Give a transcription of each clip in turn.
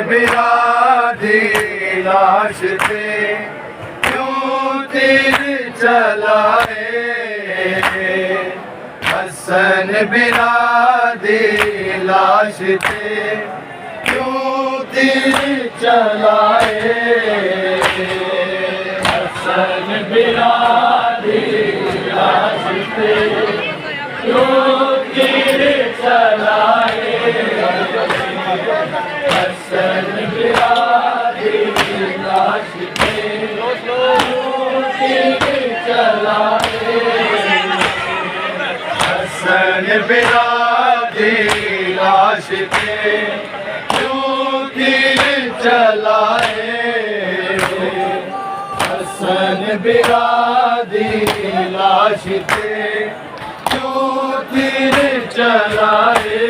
बिरादी लाश पे क्यों तीर चलाए, हसन बिरादी लाश पे क्यों तीर चलाए, हसन बिरादी लाश पे क्यों तीर चलाए, हसन बिरादी लाश पे क्यों तीर चलाए, हसन बिरादी लाश पे क्यों तीर चलाए, हसन बिरादी लाश पे क्यों तीर चलाए,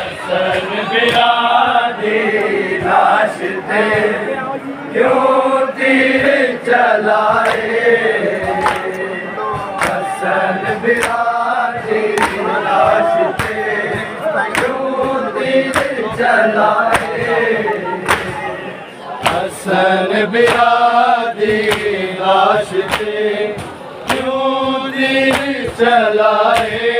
हसन बिरादी लाश पे क्यों तीर चलाए, हसन बिरादी लाश पे क्यों तीर चलाए, हसन बिरादी लाश पे क्यों तीर चलाए,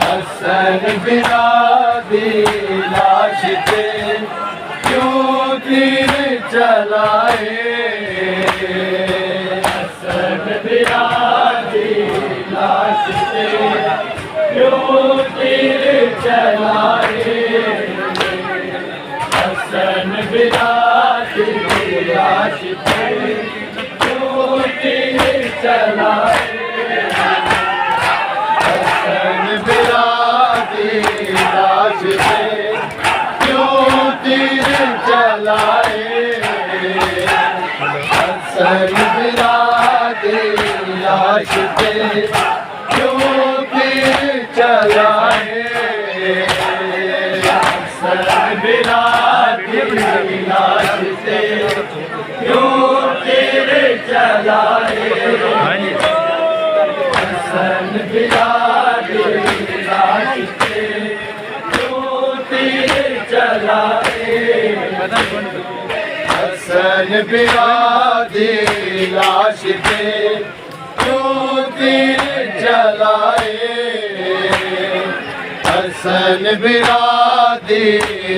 हसन बिरादी लाश पे क्यों तीर चलाए, हसन बिरादी लाश पे क्यों तीर चलाए, हसन बिरादी लाश पे क्यों तीर चलाए, हसन बिरादी लाश पे क्यों तीर चलाए, हसन बिरादी लाश पे क्यों तीर चलाए, हसन बिरादी लाश पे क्यों तीर चलाए, हसन बिरादी लाश पे क्यों तीर चलाए, हसन बिरादी लाश पे क्यों तीर चलाए, हसन बिरादी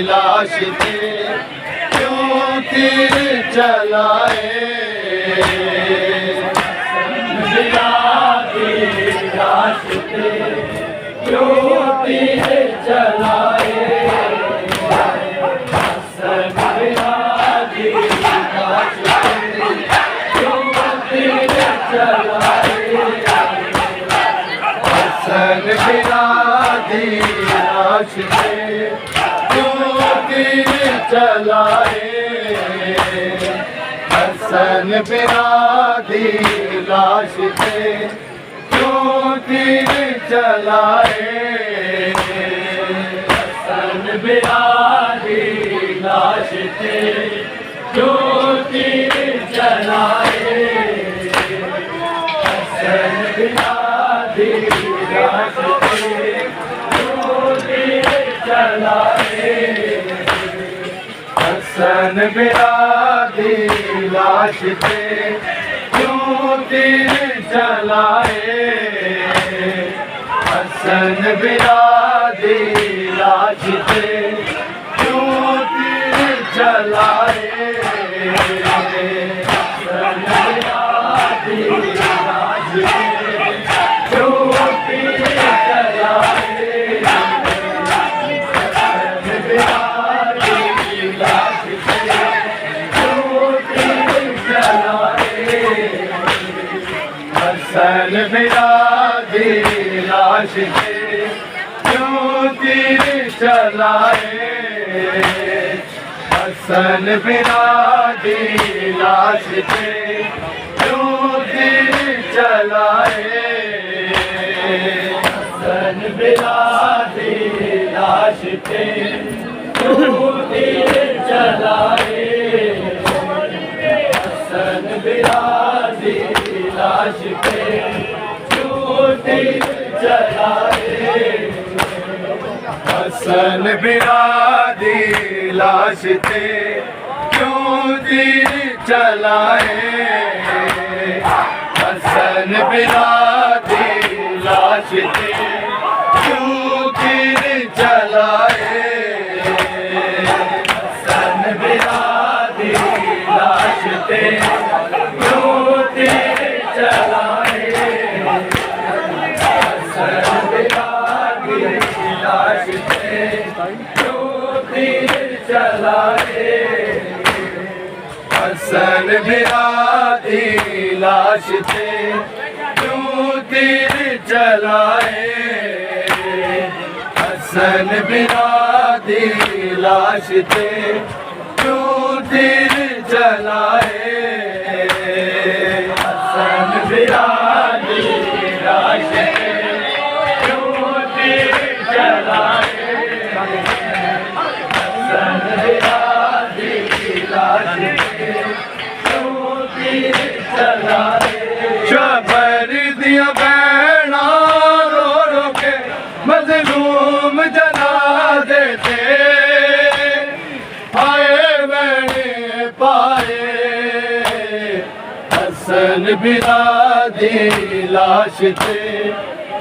लाश पे क्यों तीर चलाए, बिरादी लाश पे क्यों तीर चलाए, हसन बिरादी लाश पे क्यों तीर चलाए, हसन बिरादी लाश पे क्यों तीर चलाए, हसन बिरादी लाश पे क्यों तीर चलाए, हसन बिरादी लाश पे क्यों तीर चलाए, हसन बिरादी लाश पे क्यों तीर चलाए, हसन बिरादी लाश पे क्यों तीर चलाए, हसन बिरादी लाश पे क्यों तीर चलाए, हसन बिरादी लाश पे क्यों तीर चलाए, हसन बिरादी लाश पे क्यों तीर चलाए, हसन बिरादी लाश पे क्यों तीर चलाए, हसन बिरादी लाश पे क्यों तीर चलाए, हसन बिरादी लाश पे क्यों तीर चलाए, हसन बिरादी लाश पे क्यों तीर चलाए, हसन बिरादी लाश थे क्यों तीर चलाए, हसन बिरादी लाश थे क्यों तीर चलाए, हसन बिरादी लाश थे क्यों तीर चलाए, हसन बिरादी लाश थे क्यों तीर चलाए, हसन बिरादी लाश थे क्यों तीर चलाए, हसन बिरादी लाश थे क्यों तीर चलाए, हसन बिरादी लाश थे क्यों तीर चलाए, हसन बिरादी लाश थे क्यों तीर चलाए, शबर दिया बहना रो रो के मजलूम जना देते, आए मैंने पाए, हसन बिरादी लाश थे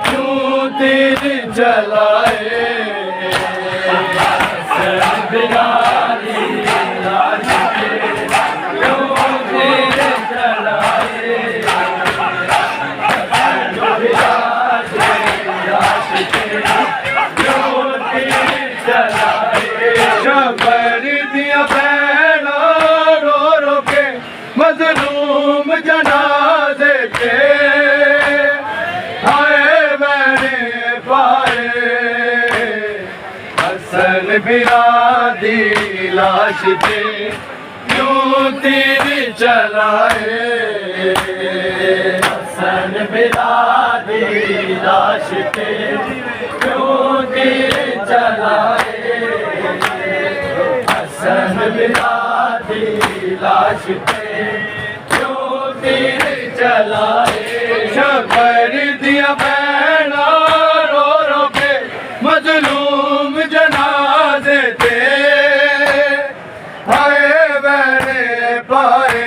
क्यों तीर चलाए, हसन बिरादी लाश थे क्यों तीर चलाए, हसन बिरादी लाश थे क्यों तीर चलाए, शबर दिया बहना रो रो के मजलूम जनाजे के, आए मैंने पाए, हसन बिरादी लाश थे क्यों तीर चलाए, हसन बिरादी लाश थे क्यों तीर चलाए, हसन बिरादी लाश थे क्यों तीर चलाए, शबर दिया बहना रो रो के मजलूम जनाजे थे, आए मैंने पाए,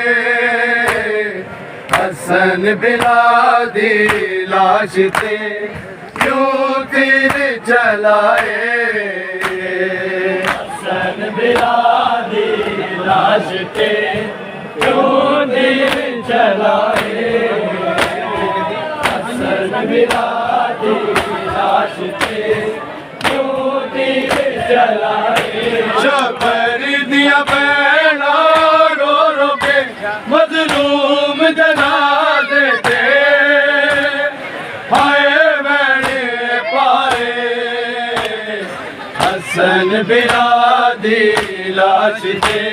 हसन बिरादी लाश थे क्यों तीर चलाए, हसन बिरादी लाश थे क्यों तीर चलाए, हसन बिरादी लाश थे क्यों तीर चलाए, शबर दिया बहना रो रो के मजलूम जनाजे थे, आए मैंने पाए, हसन बिरादी लाश थे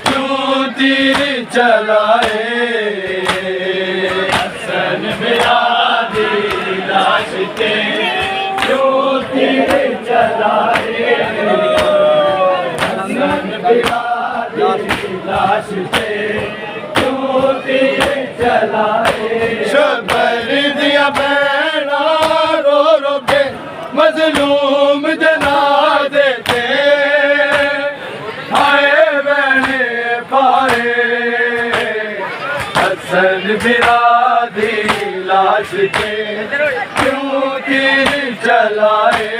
क्यों तीर चलाए, हसन बिरादी लाश थे क्यों तीर चलाए, हसन बिरादी लाश थे क्यों तीर चलाए, शबर दिया बहना रो रो के मजलूम जनाजे थे, आए मैंने पाए, हसन बिरादी लाश थे क्यों तीर चलाए,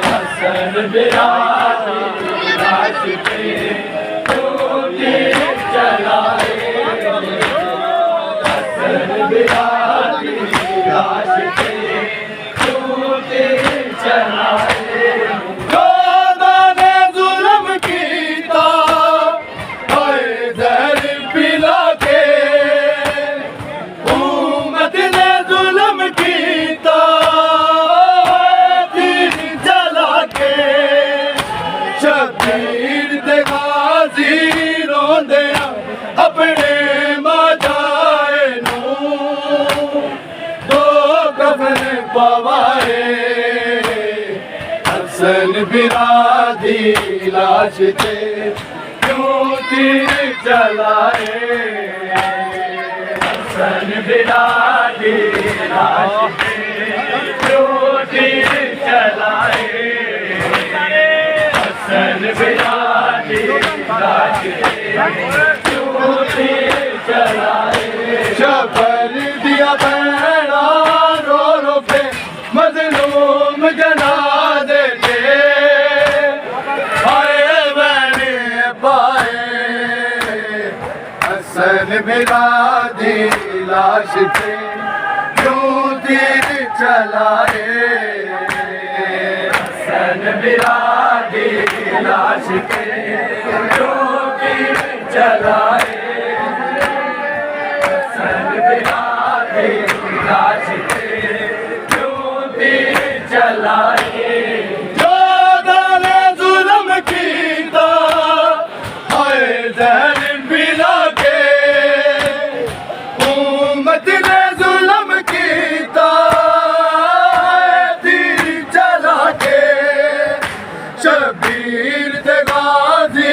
हसन बिरादी लाश थे क्यों तीर चलाए, हसन बिरादी लाश थे क्यों तीर चलाए, जोधा ने जुल्म कीता हाय जहर पिला के, उम्मत ने जुल्म कीता तीर जला के, शबीर दे गाजी रोंदे अपने माजाए नू, दो कफन पवाए, हसन बिरादी लाश थे क्यों तीर चलाए, हसन बिरादी लाश थे क्यों तीर चलाए, बिरादी लाश पे क्यों तीर चलाए हसन बिरादी लाश पे क्यों तीर चलाए हसन बिरादी लाश पे क्यों तीर चलाए जो दाने जुल्म कीता हाय ज़हन पिला के उम्मत ने जुल्म कीता तीर चला के शबीर ते गाजी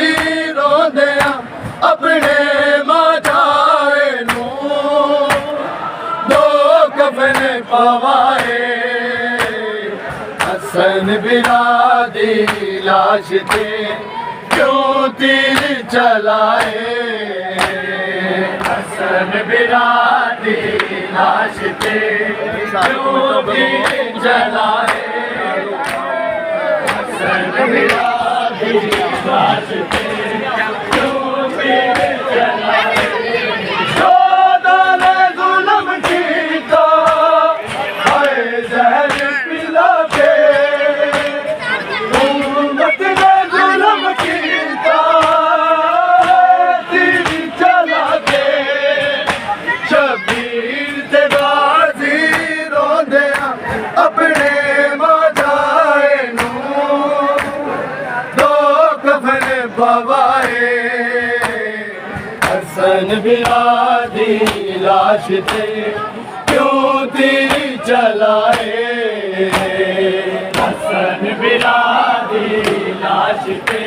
रोंदे अपने माजाए नू दो कफन पवाए हसन बिरादी लाश ते क्यों तीर चलाए हसन बिरादी लाश पे क्यों तीर चलाए हसन बिरादी लाश पे क्यों तीर चलाए जो दाने जुल्म कीता हाय ज़हर पिला के उम्मत ने जुल्म कीता तीर चला के शबीर ते गाजी रोंदे अपने माजाए नू दो कफन पवाए हसन बिरादी लाश ते क्यों तीर चलाए हसन बिरादी लाश पे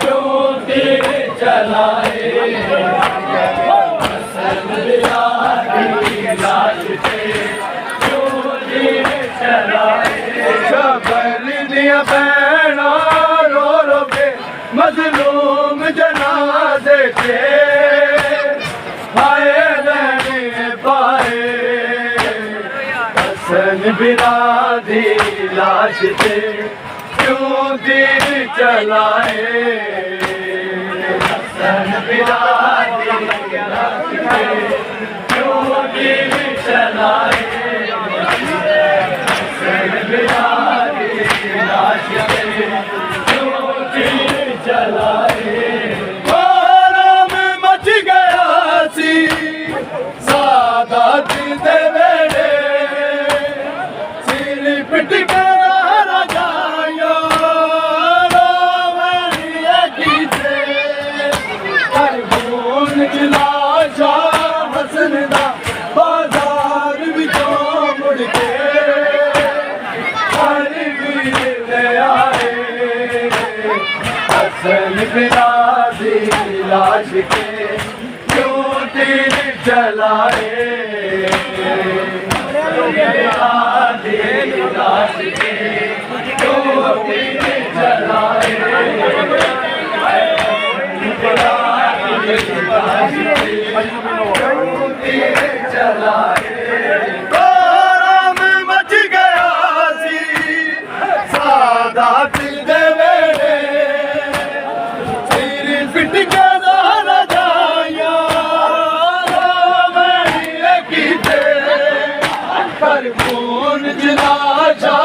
क्यों तीर चलाए हसन बिरादी लाश पे क्यों तीर चलाए शबर दिया बहना रो रो के मजलूम जनाजे के हाय रहने पाए हसन बिरादी लाश पे क्यों तीर चलाए हसन बिरादी लाश पे क्यों तीर चलाए हसन बिरादी लाश पे क्यों तीर चलाए आराम मच गया सी सादात दे वेड़े सिर पिट के राजाया रोवणिया कीते हर खून लाशा हसन दा बाजार विचों मुड़ के हर वीर ले आए हसन बिरादी लाश के क्यों तीर चलाए बिरादी लाश के क्यों तीर चलाए बिरादी लाश के क्यों तीर चलाए आराम मच गया सी सादात दे वेड़े सिर पिट के दारा जाया रोवणिया कीते पर खून जलाशा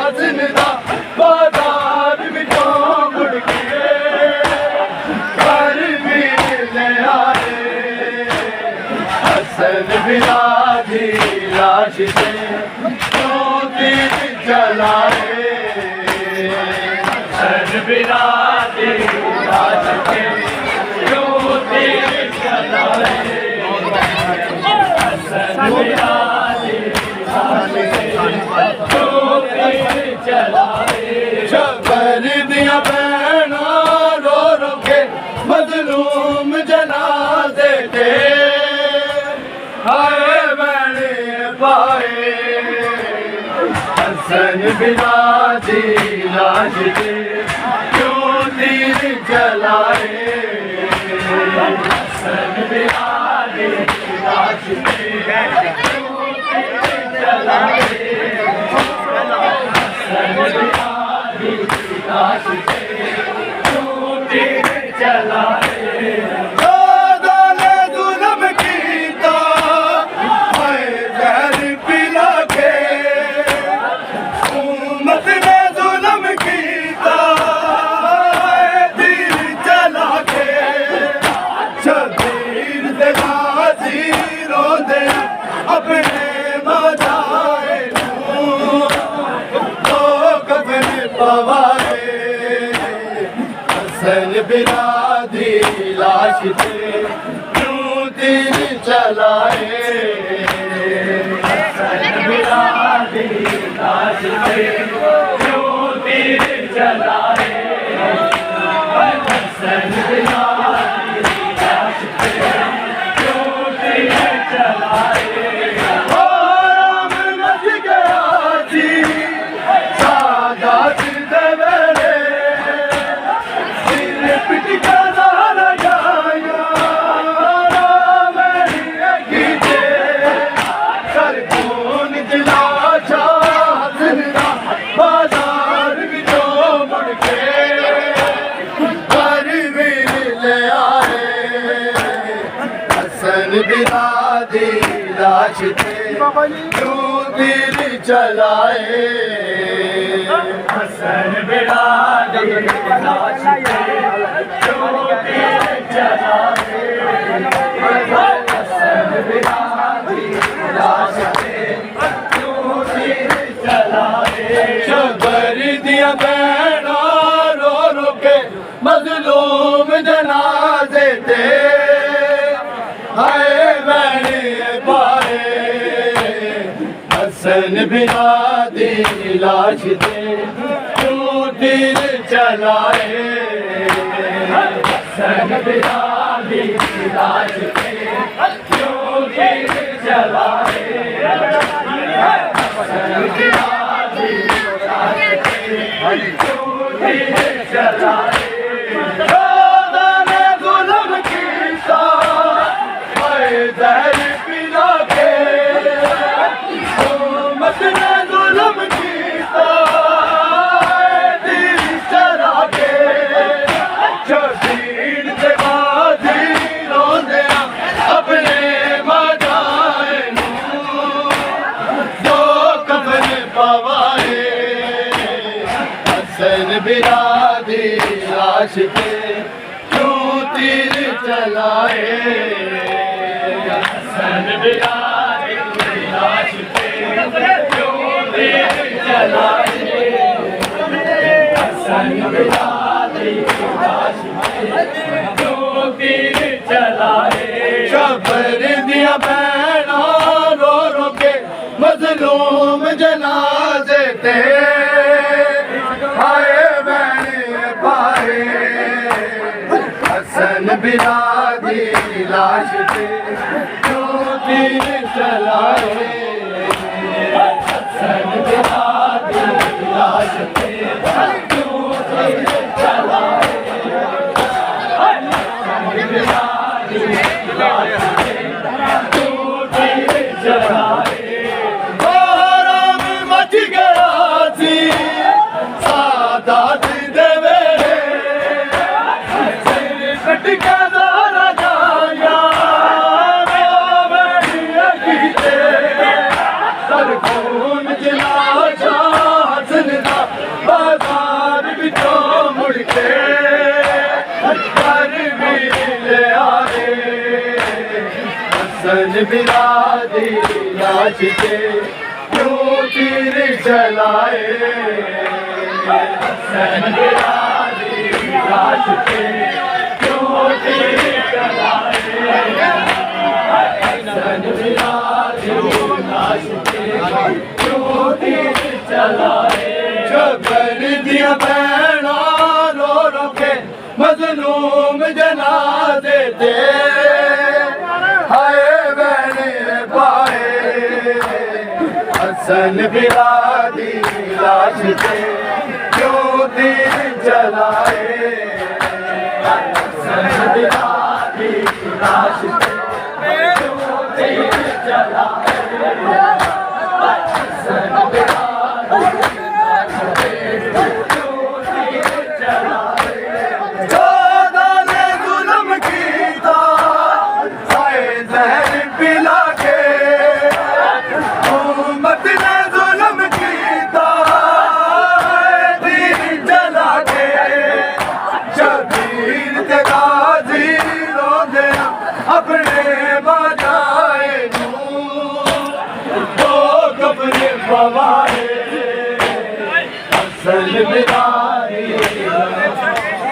हसन दा बाजार विचों मुड़ के हर वीर ले आए हसन बिरादी लाश से क्यों तीर चलाए हसन बिरादी लाश से क्यों तीर चलाए हसन बिरादी लाश से क्यों तीर चलाए शबर दिया बहना रो रो के मजलूम जनाजे के हाय बने पाए हसन बिरादी लाश पे क्यों तीर चलाए हसन बिरादी लाश पे क्यों तीर चलाए हसन बिरादी लाश पे क्यों तीर चलाए जो दाने जुल्म हसन बिरादी लाश पे क्यों तीर चलाए हसन बिरादी लाश पे क्यों तीर चलाए हसन बिरादी लाश पे क्यों तीर चलाए बिरादी लाश पे क्यों तीर चलाए हसन बिरादी लाश पे क्यों तीर चलाए हसन बिरादी लाश पे क्यों तीर चलाए शबर दिया बहना रो रो के मजलूम जनाजे थे हाय मैंने पाए हसन बिरादी लाश दे क्यों तीर चलाए हसन बिरादी लाश दे क्यों तीर चलाए हसन बिरादी लाश दे क्यों तीर चलाए जहर पिला के मत ने जुल्म कीता दिल चला के शबीर ते गाजी रोंदे अपने मजाए जो कफन पवाए हसन बिरादी लाश पे क्यों तीर चलाए हसन बिरादी लाश पे क्यों तीर चलाए हसन बिरादी लाश पे क्यों तीर चलाए शबर दिया बहना रो रो के मजलूम जनाजे थे हाय मैंने पाए हसन बिरादी लाश पे तीर चलाए हसन बिरादी लाश पे क्यों तीर चलाए हसन बिरादी लाश पे क्यों तीर चलाए राम मच गया सी सादात दे वेले सिर कट के दारा जाया खून जला हसन दा बाजार बिचों मुड़ के घर भी ले आए हसन बिरादी लाश पे क्यों तीर चलाए हसन बिरादी लाश पे क्यों तीर चलाए हसन बिरादी लाश पे क्यों तीर चलाए शबर दिया बहना रो रो के मजलूम जनाजे थे हाय मैंने पाए हसन बिरादी लाश पे क्यों तीर चलाए हसन बिरादी लाश पे क्यों तीर चलाए हसन बिरादी लाश पे क्यों तीर चलाए जो दाने जुल्म कीता हाय